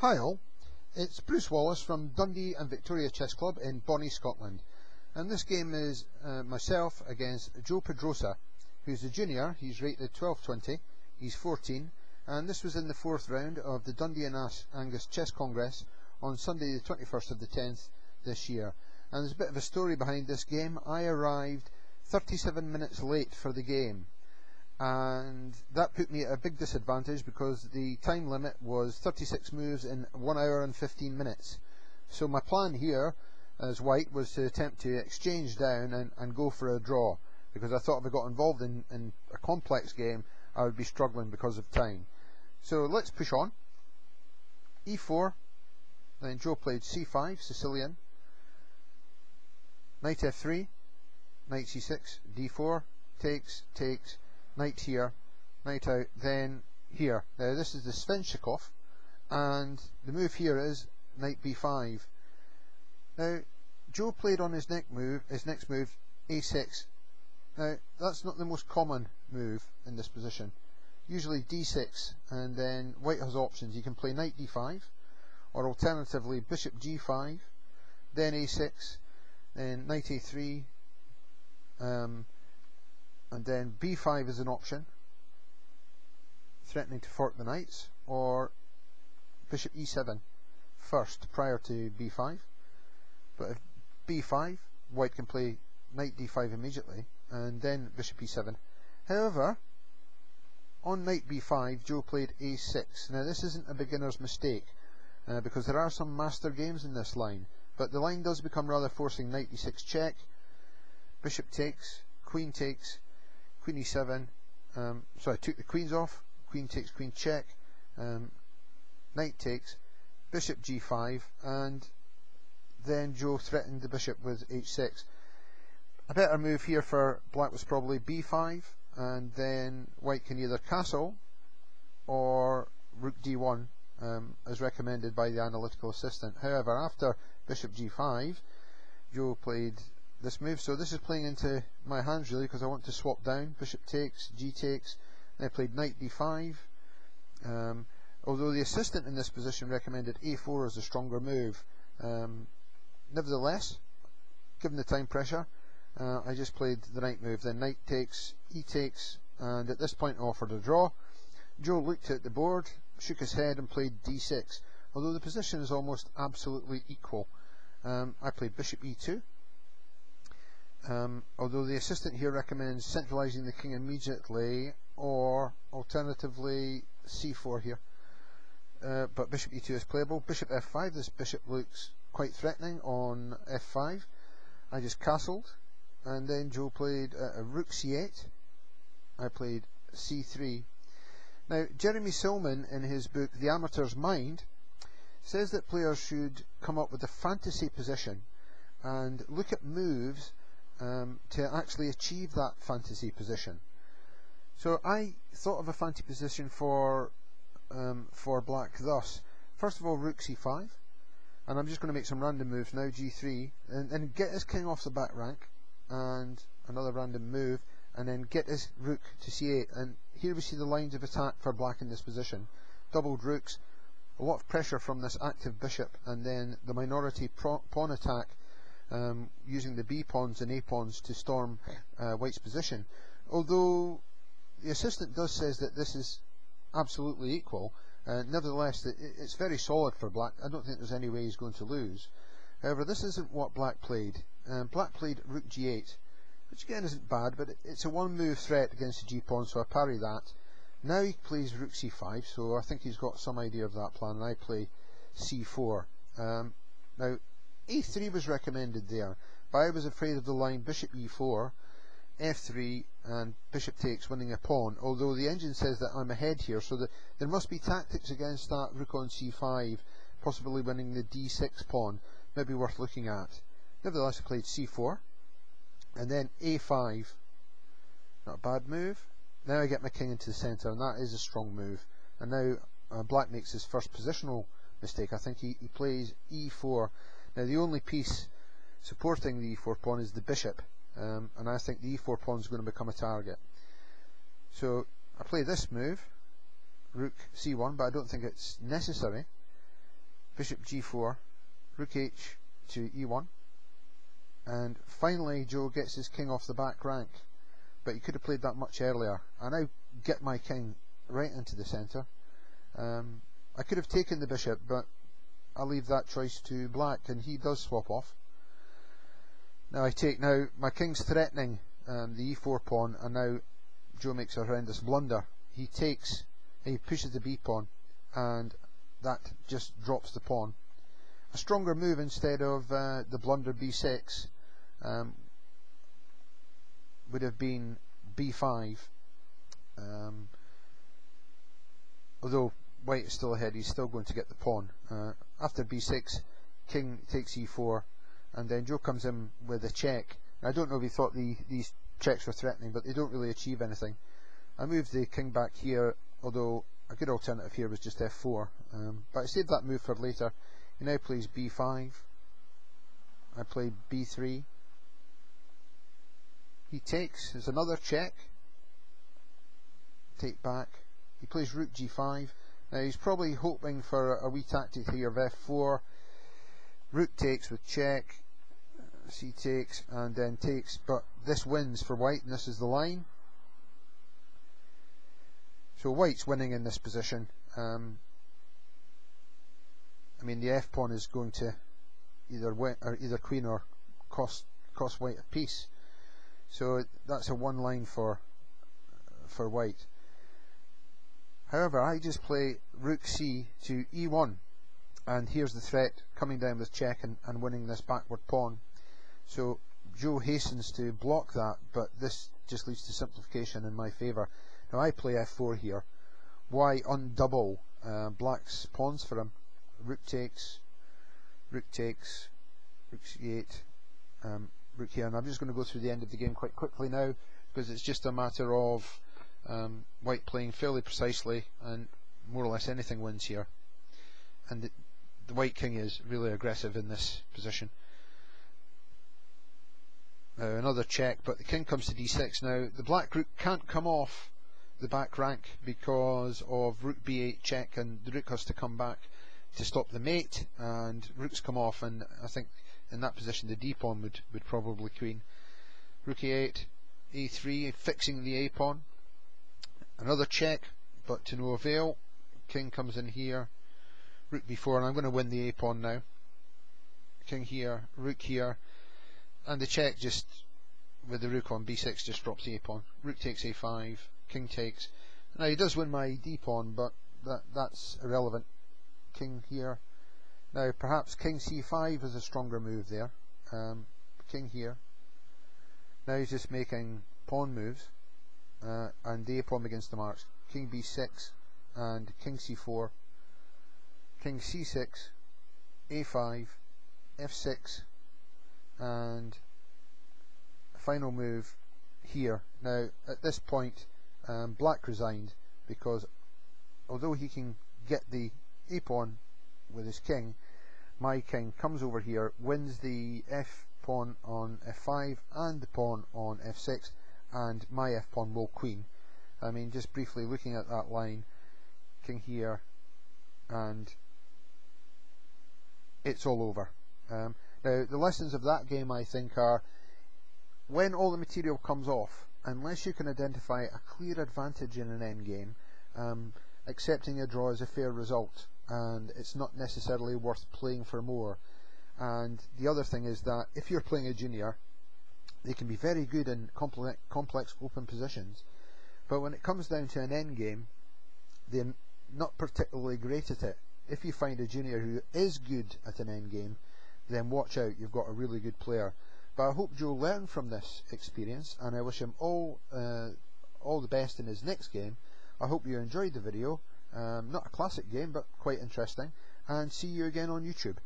Hi all, it's Bruce Wallace from Dundee and Victoria Chess Club in Bonnie, Scotland, and this game is myself against Joe Pedrosa, who's a junior. He's rated 1220, he's 14, and this was in the 4th round of the Dundee and Angus Chess Congress on Sunday the 21st of the 10th this year. And there's a bit of a story behind this game. I arrived 37 minutes late for the game, and that put me at a big disadvantage because the time limit was 36 moves in 1 hour and 15 minutes. So my plan here as white was to attempt to exchange down and go for a draw, because I thought if I got involved in a complex game I would be struggling because of time. So let's push on. E4, then Joe played C5, Sicilian, knight F3, knight C6, D4, takes, knight here, knight out, then here. Now this is the Svenchikov, and the move here is knight B5. Now Joe played on his next move A6. Now that's not the most common move in this position. Usually D6, and then white has options. You can play knight D5, or alternatively bishop G5, then A6, then knight A3, and then B5 is an option, threatening to fork the knights, or bishop E7 first prior to B5. But if B5, white can play knight D5 immediately, and then bishop E7. However, on knight B5, Joe played A6. Now this isn't a beginner's mistake, because there are some master games in this line, but the line does become rather forcing. Knight D6 check, bishop takes, queen takes, queen E7, so I took the queens off, queen takes, queen check, knight takes, bishop G5, and then Joe threatened the bishop with H6. A better move here for black was probably B5, and then white can either castle or rook D1, as recommended by the analytical assistant. However, after bishop G5, Joe played this move, so this is playing into my hands really, because I want to swap down. Bishop takes, G takes, and I played knight D5, although the assistant in this position recommended A4 as a stronger move. Nevertheless, given the time pressure, I just played the knight move, then knight takes, E takes, and at this point I offered a draw. Joe looked at the board, shook his head and played D6, although the position is almost absolutely equal. I played bishop E2, although the assistant here recommends centralizing the king immediately, or alternatively C4 here, but bishop E2 is playable. Bishop F5, this bishop looks quite threatening on F5. I just castled, and then Joe played a rook C8. I played C3. Now Jeremy Silman, in his book The Amateur's Mind, says that players should come up with a fantasy position and look at moves to actually achieve that fantasy position. So I thought of a fantasy position for black thus. First of all, rook C5, and I'm just going to make some random moves now. G3, and get his king off the back rank, and another random move, and then get his rook to C8. And here we see the lines of attack for black in this position. Doubled rooks, a lot of pressure from this active bishop, and then the minority pawn attack, using the B pawns and A pawns to storm white's position. Although the assistant does says that this is absolutely equal, nevertheless it's very solid for black. I don't think there's any way he's going to lose. However, this isn't what black played. Black played rook G8, which again isn't bad, but it's a one move threat against the G pawn, so I parry that. Now he plays rook C5, so I think he's got some idea of that plan, and I play C4. Now A3 was recommended there, but I was afraid of the line bishop E4, F3, and bishop takes, winning a pawn, although the engine says that I'm ahead here, so that there must be tactics against that rook on C5, possibly winning the D6 pawn, maybe worth looking at. Nevertheless, I played C4, and then A5, not a bad move. Now I get my king into the centre, and that is a strong move. And now black makes his first positional mistake. I think he plays E4. Now the only piece supporting the E4 pawn is the bishop, and I think the E4 pawn is going to become a target. So I play this move, rook C1, but I don't think it's necessary. bishop g4, rook h to e1, and finally Joe gets his king off the back rank, but he could have played that much earlier. I now get my king right into the centre. I could have taken the bishop, but I'll leave that choice to black, and he does swap off. Now I take, now my king's threatening the e4 pawn, and now Joe makes a horrendous blunder. He pushes the b pawn, and that just drops the pawn. A stronger move instead of the blunder b6 would have been b5. Although white is still ahead, he's still going to get the pawn. After b6, king takes e4, and then Joe comes in with a check. I don't know if he thought these checks were threatening, but they don't really achieve anything. I moved the king back here, although a good alternative here was just f4, but I saved that move for later. He now plays b5, I play b3, he takes, there's another check, take back, he plays rook g5. Now he's probably hoping for a wee tactic here of f4, rook takes with check, c takes, and then takes, but this wins for white, and this is the line. So white's winning in this position. I mean, the f pawn is going to either queen or cost white a piece. So that's a one line for white. However, I just play rook c to e1, and here's the threat coming down with check and winning this backward pawn. So Joe hastens to block that, but this just leads to simplification in my favour. Now I play f4 here. Why undouble black's pawns for him? Rook takes, rook c8, rook here, and I'm just going to go through the end of the game quite quickly now, because it's just a matter of white playing fairly precisely, and more or less anything wins here. And the white king is really aggressive in this position. Another check, but the king comes to d6. Now the black rook can't come off the back rank because of rook b8 check, and the rook has to come back to stop the mate, and rooks come off, and I think in that position the d pawn would probably queen. Rook a8, a3, fixing the a pawn. Another check, but to no avail. King comes in here, rook b4, and I'm going to win the a pawn now. King here, rook here, and the check just with the rook on b6 just drops the a pawn. Rook takes a5, king takes. Now he does win my d pawn, but that's irrelevant. King here. Now perhaps king c5 is a stronger move there. King here. Now he's just making pawn moves, and the a pawn begins to march. King b6 and king c4, king c6, a5, f6, and final move here. Now at this point black resigned, because although he can get the a pawn with his king, my king comes over here, wins the f pawn on f5 and the pawn on f6, and my f pawn will queen. I mean, just briefly looking at that line, king here, and it's all over. Now the lessons of that game, I think, are when all the material comes off, unless you can identify a clear advantage in an endgame, accepting a draw is a fair result, and it's not necessarily worth playing for more. And the other thing is that if you're playing a junior, they can be very good in complex open positions, but when it comes down to an endgame, they're not particularly great at it. If you find a junior who is good at an endgame, then watch out, you've got a really good player. But I hope Joe learned from this experience, and I wish him all the best in his next game. I hope you enjoyed the video. Not a classic game, but quite interesting, and see you again on YouTube.